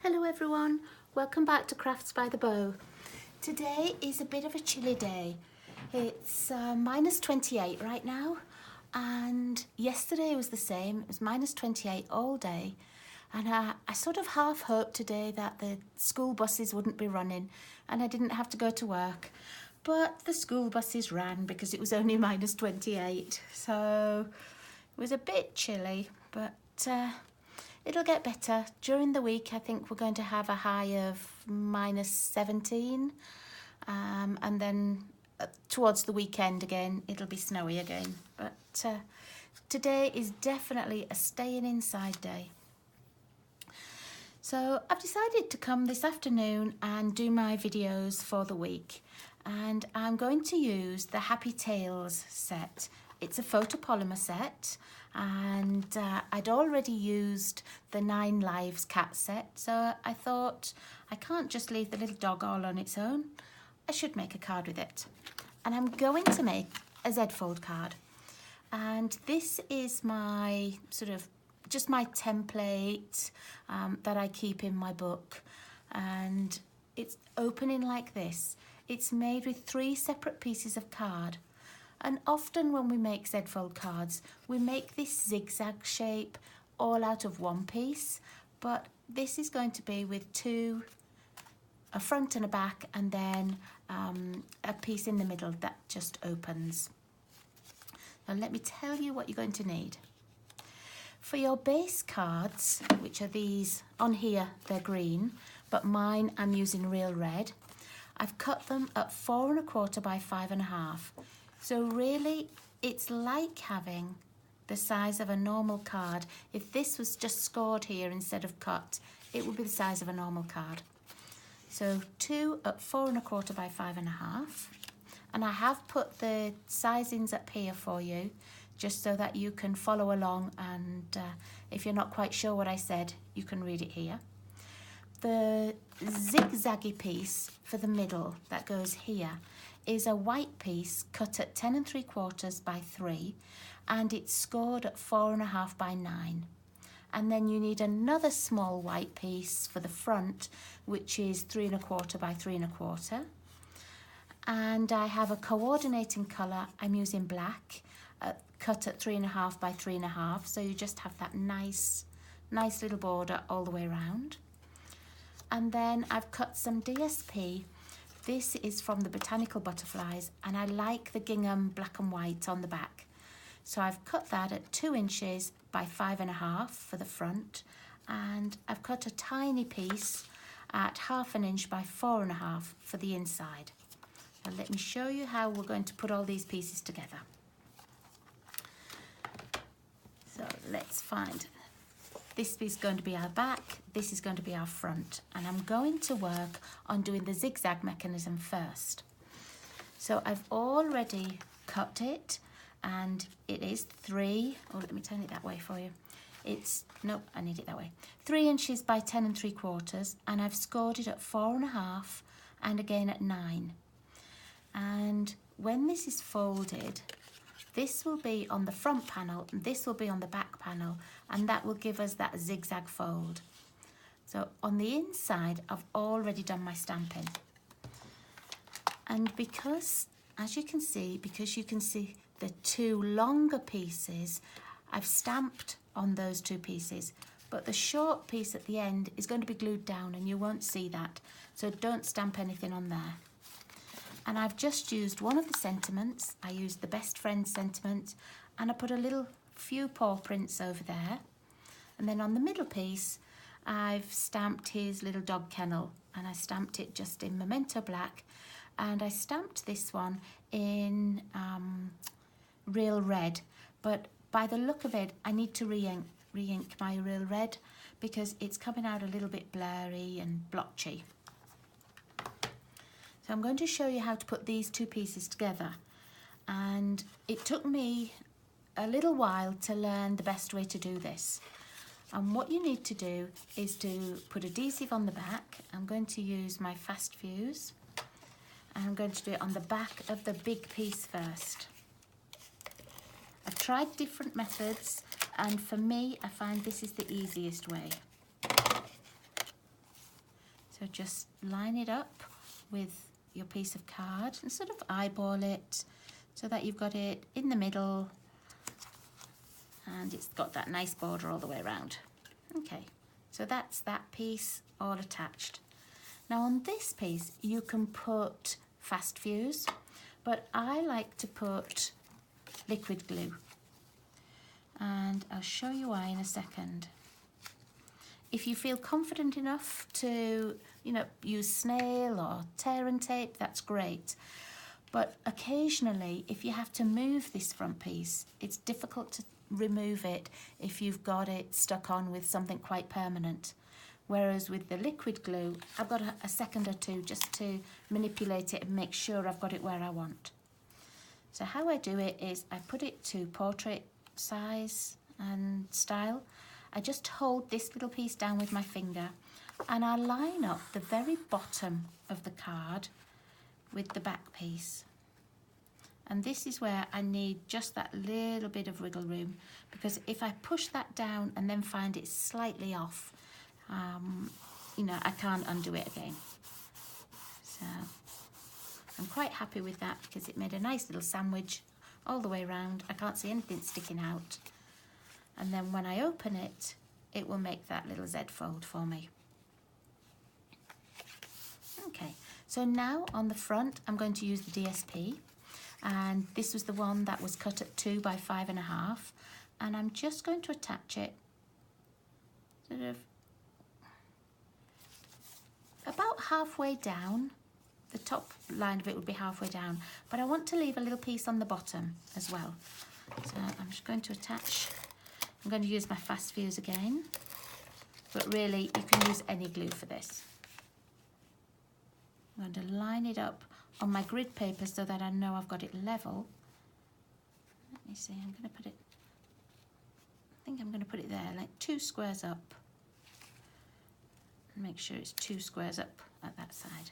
Hello everyone, welcome back to Crafts by the Bow. Today is a bit of a chilly day. It's minus 28 right now, and yesterday was the same. It was minus 28 all day, and I sort of half hoped today that the school buses wouldn't be running and I didn't have to go to work. But the school buses ran because it was only minus 28, so it was a bit chilly, but it'll get better. During the week, I think we're going to have a high of minus 17. And then towards the weekend again, it'll be snowy again. But today is definitely a staying inside day. So I've decided to come this afternoon and do my videos for the week. And I'm going to use the Happy Tales set. It's a photopolymer set, and I'd already used the 9 Lives cat set, so I thought I can't just leave the little dog all on its own. I should make a card with it. And I'm going to make a Z-fold card. And this is my just my template that I keep in my book. And it's opening like this. It's made with 3 separate pieces of card. And often when we make Z-fold cards, we make this zigzag shape all out of one piece, but this is going to be with 2, a front and a back, and then a piece in the middle that just opens. Now let me tell you what you're going to need. For your base cards, which are these, on here they're green, but mine I'm using real red. I've cut them at 4 1/4 by 5 1/2. So really, it's like having the size of a normal card. If this was just scored here instead of cut, it would be the size of a normal card. So 2 at 4 1/4 by 5 1/2. And I have put the sizings up here for you, just so that you can follow along, and if you're not quite sure what I said, you can read it here. The zigzaggy piece for the middle that goes here is a white piece cut at 10 3/4 by 3, and it's scored at 4 1/2 by 9. And then you need another small white piece for the front, which is 3 1/4 by 3 1/4. And I have a coordinating colour. I'm using black, cut at 3 1/2 by 3 1/2. So you just have that nice little border all the way around. And then I've cut some DSP. This is from the Botanical Butterflies, and I like the gingham black and white on the back. So I've cut that at 2 inches by 5 1/2 for the front, and I've cut a tiny piece at 1/2 inch by 4 1/2 for the inside. Now let me show you how we're going to put all these pieces together. So let's find. This is going to be our back, this is going to be our front, and I'm going to work on doing the zigzag mechanism first. So I've already cut it, and it is 3, let me turn it that way for you. Nope, I need it that way. 3 inches by 10 3/4, and I've scored it at 4 1/2 and again at 9. And when this is folded, this will be on the front panel, and this will be on the back panel, and that will give us that zigzag fold. So on the inside, I've already done my stamping. And because, as you can see, the 2 longer pieces, I've stamped on those 2 pieces, but the short piece at the end is going to be glued down, and you won't see that. So don't stamp anything on there. And I've just used one of the sentiments. I used the Best Friend sentiment, and I put a few paw prints over there. And then on the middle piece, I've stamped his little dog kennel, and I stamped it just in Memento Black, and I stamped this one in Real Red. But by the look of it, I need to re-ink my Real Red because it's coming out a little bit blurry and blotchy. So I'm going to show you how to put these 2 pieces together, and it took me a little while to learn the best way to do this. And what you need to do is to put adhesive on the back. I'm going to use my Fast Fuse, and I'm going to do it on the back of the big piece first. I've tried different methods, and for me, I find this is the easiest way. So just line it up with your piece of card and sort of eyeball it so that you've got it in the middle and it's got that nice border all the way around. Okay, so that's that piece all attached. Now on this piece you can put fast fuse, but I like to put liquid glue, and I'll show you why in a second. If you feel confident enough to, use snail or tear and tape, that's great. But occasionally, if you have to move this front piece, it's difficult to remove it if you've got it stuck on with something quite permanent. Whereas with the liquid glue, I've got a second or two just to manipulate it and make sure I've got it where I want. So how I do it is I put it to portrait size and style. I just hold this little piece down with my finger and I line up the very bottom of the card with the back piece. And this is where I need just that little bit of wiggle room, because if I push that down and then find it slightly off, I can't undo it again. So I'm quite happy with that because it made a nice little sandwich all the way around. I can't see anything sticking out. And then when I open it, it will make that little Z fold for me. Okay, so now on the front, I'm going to use the DSP. And this was the one that was cut at 2 by 5.5. And I'm just going to attach it sort of about halfway down. The top line of it would be halfway down, but I want to leave a little piece on the bottom as well. So I'm just going to attach. I'm going to use my fast fuse again, but really you can use any glue for this. I'm going to line it up on my grid paper so that I know I've got it level. Let me see, I think I'm going to put it there, like 2 squares up. Make sure it's 2 squares up at that side.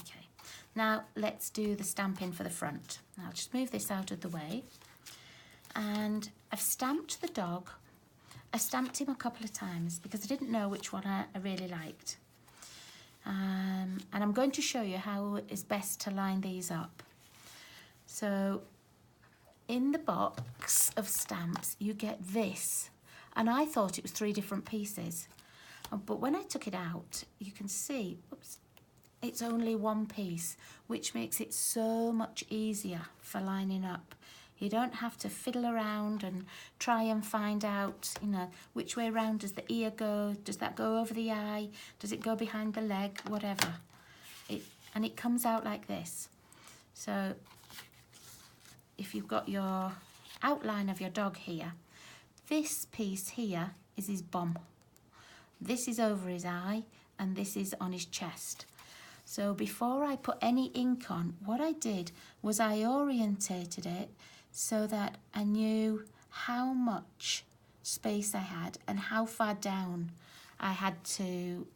Okay, now let's do the stamping for the front. I'll just move this out of the way. And I've stamped the dog. I stamped him a couple of times because I didn't know which one I really liked. And I'm going to show you how it's best to line these up. So in the box of stamps, you get this. And I thought it was 3 different pieces. But when I took it out, you can see, oops, it's only 1 piece, which makes it so much easier for lining up. You don't have to fiddle around and try and find out, which way around does the ear go? Does that go over the eye? Does it go behind the leg? Whatever. And it comes out like this. So if you've got your outline of your dog here, this piece here is his bum. This is over his eye and this is on his chest. So before I put any ink on, what I did was I orientated it so that I knew how much space I had and how far down I had to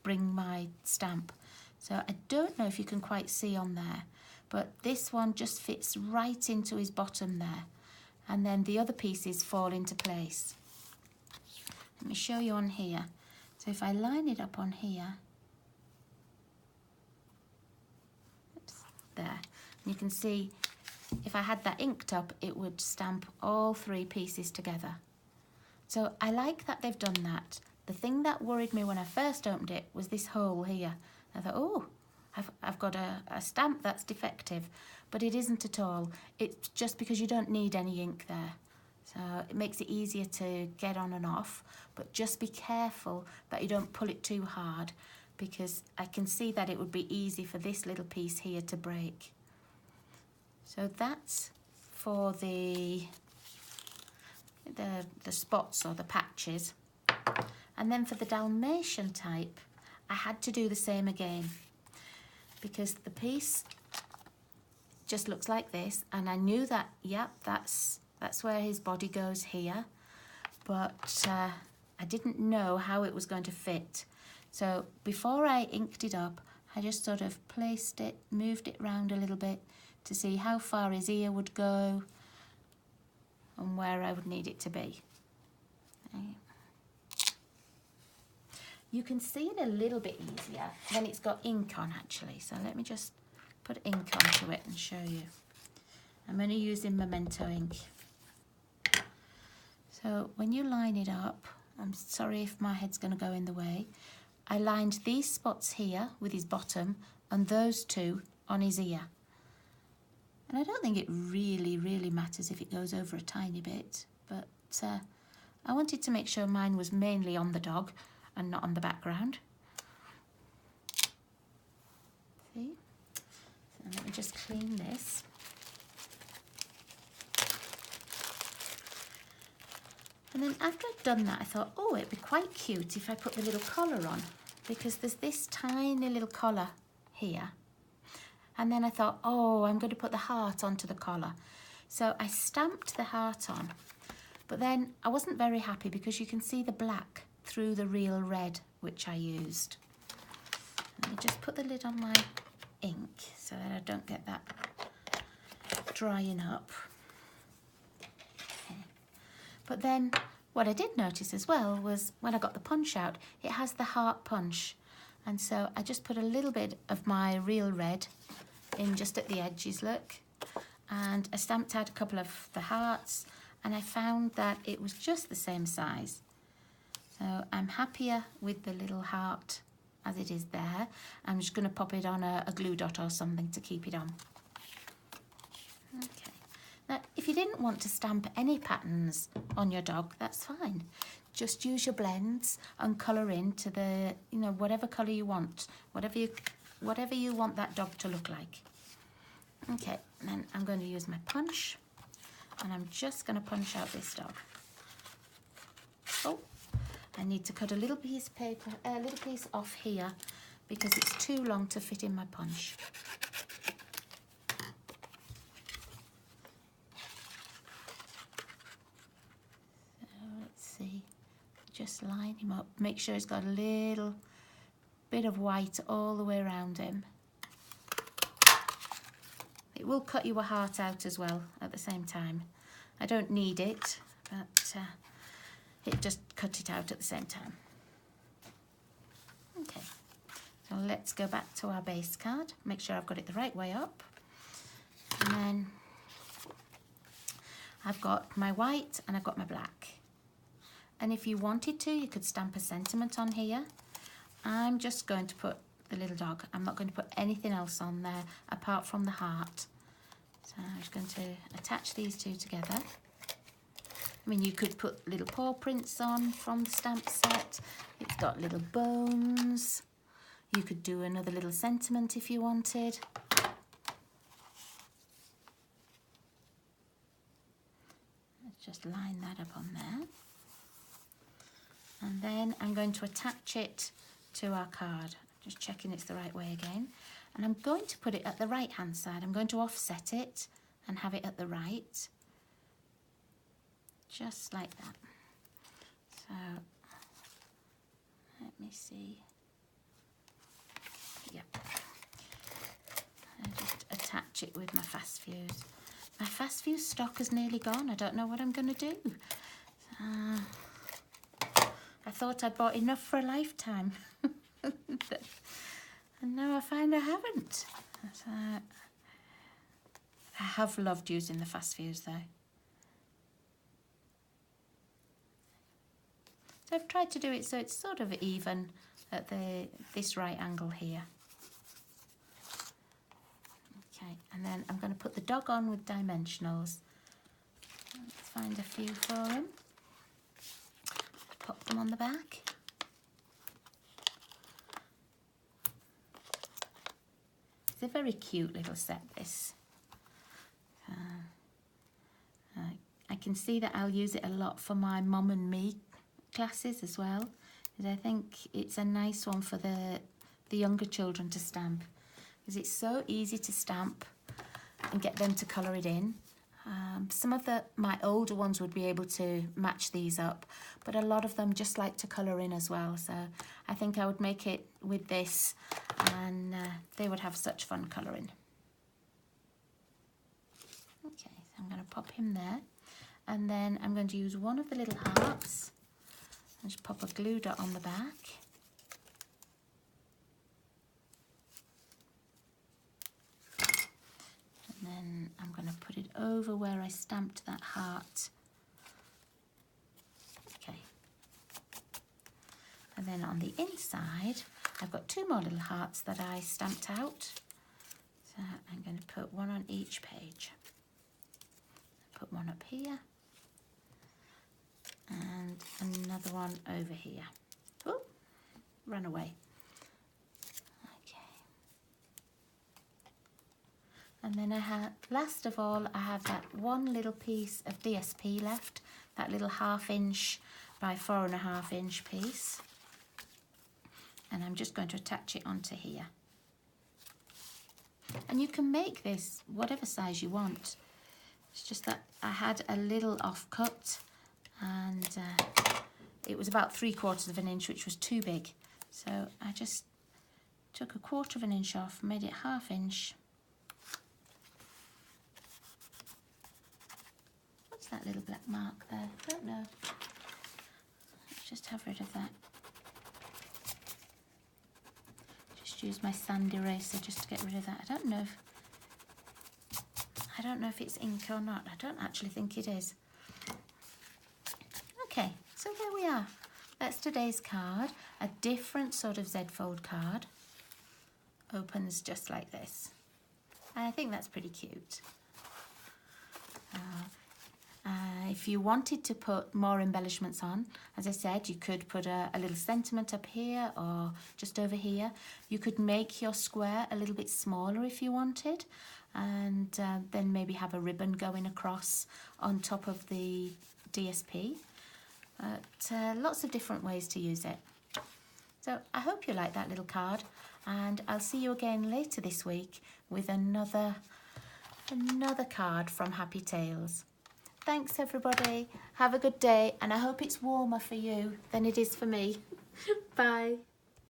bring my stamp. So I don't know if you can quite see on there, but this one just fits right into his bottom there. And then the other pieces fall into place. Let me show you on here. So if I line it up on here, oops, there, you can see if I had that inked up, it would stamp all 3 pieces together. So I like that they've done that. The thing that worried me when I first opened it was this hole here. I thought, oh, I've got a stamp that's defective, but it isn't at all. It's just because you don't need any ink there. So it makes it easier to get on and off, but just be careful that you don't pull it too hard, because I can see that it would be easy for this little piece here to break. So that's for the spots or the patches. And then for the Dalmatian type, I had to do the same again, because the piece just looks like this, and I knew that, yep, that's where his body goes here, but I didn't know how it was going to fit. So before I inked it up, I just sort of placed it, moved it round a little bit to see how far his ear would go and where I would need it to be. You can see it a little bit easier when it's got ink on actually. So let me just put ink onto it and show you. I'm only using Memento ink. So when you line it up, I'm sorry if my head's going to go in the way. I lined these spots here with his bottom and those two on his ear. And I don't think it really matters if it goes over a tiny bit, but I wanted to make sure mine was mainly on the dog and not on the background. See? So let me just clean this. And then after I'd done that, I thought, oh, it'd be quite cute if I put the little collar on, because there's this tiny little collar here. And then I thought, oh, I'm going to put the heart onto the collar. So I stamped the heart on, but then I wasn't very happy because you can see the black through the real red, which I used. Let me just put the lid on my ink so that I don't get that drying up. But then what I did notice as well was when I got the punch out, it has the heart punch. And so I just put a little bit of my real red in just at the edges, look. And I stamped out a couple of the hearts and I found that it was just the same size. So I'm happier with the little heart as it is there. I'm just going to pop it on a glue dot or something to keep it on. Okay. Now, if you didn't want to stamp any patterns on your dog, that's fine. Just use your blends and colour in to the, whatever colour you want, whatever you want that dog to look like. Okay, then I'm going to use my punch and I'm just going to punch out this dog. Oh, I need to cut a little piece of paper, a little piece off here because it's too long to fit in my punch. Just line him up, make sure he's got a little bit of white all the way around him. It will cut you a heart out as well at the same time. I don't need it, but it just cut it out at the same time. Okay, so let's go back to our base card, make sure I've got it the right way up. And then I've got my white and I've got my black. And if you wanted to, you could stamp a sentiment on here. I'm just going to put the little dog. I'm not going to put anything else on there apart from the heart. So I'm just going to attach these two together. I mean, you could put little paw prints on from the stamp set. It's got little bones. You could do another little sentiment if you wanted. Let's just line that up on there. And then I'm going to attach it to our card. Just checking it's the right way again. And I'm going to put it at the right hand side. I'm going to offset it and have it at the right. Just like that. So, let me see. Yep. I just attach it with my fast fuse. My fast fuse stock is nearly gone. I don't know what I'm going to do. I thought I'd bought enough for a lifetime. And now I find I haven't. I have loved using the fast fuse though. So I've tried to do it so it's sort of even at this right angle here. Okay, and then I'm going to put the dog on with dimensionals. Let's find a few for him. Pop them on the back. It's a very cute little set, this. I can see that I'll use it a lot for my Mum and Me classes as well. Because I think it's a nice one for the younger children to stamp. Because it's so easy to stamp and get them to colour it in. Some of my older ones would be able to match these up, but a lot of them just like to colour in as well. So I think I would make it with this and they would have such fun colouring. Okay, so I'm going to pop him there. And then I'm going to use one of the little hearts and just pop a glue dot on the back. And then I'm going to put it over where I stamped that heart. Okay. And then on the inside, I've got 2 more little hearts that I stamped out. So I'm going to put one on each page. Put one up here. And another one over here. Oh, ran away. Okay. And then I have, last of all, I have that one little piece of DSP left, that little 1/2 inch by 4.5 inch piece. And I'm just going to attach it onto here. And you can make this whatever size you want. It's just that I had a little offcut, and it was about 3/4 inch, which was too big. So I just took 1/4 inch off, made it 1/2 inch. What's that little black mark there? I don't know. Let's just have rid of that. Just use my sand eraser just to get rid of that. I don't know if it's ink or not. I don't actually think it is. Okay, so there we are. That's today's card. A different sort of Z-fold card. Opens just like this. I think that's pretty cute. If you wanted to put more embellishments on, as I said, you could put a little sentiment up here or just over here. You could make your square a little bit smaller if you wanted, and then maybe have a ribbon going across on top of the DSP. Lots of different ways to use it. So I hope you like that little card, and I'll see you again later this week with another card from Happy Tales. Thanks everybody, have a good day, and I hope it's warmer for you than it is for me. Bye.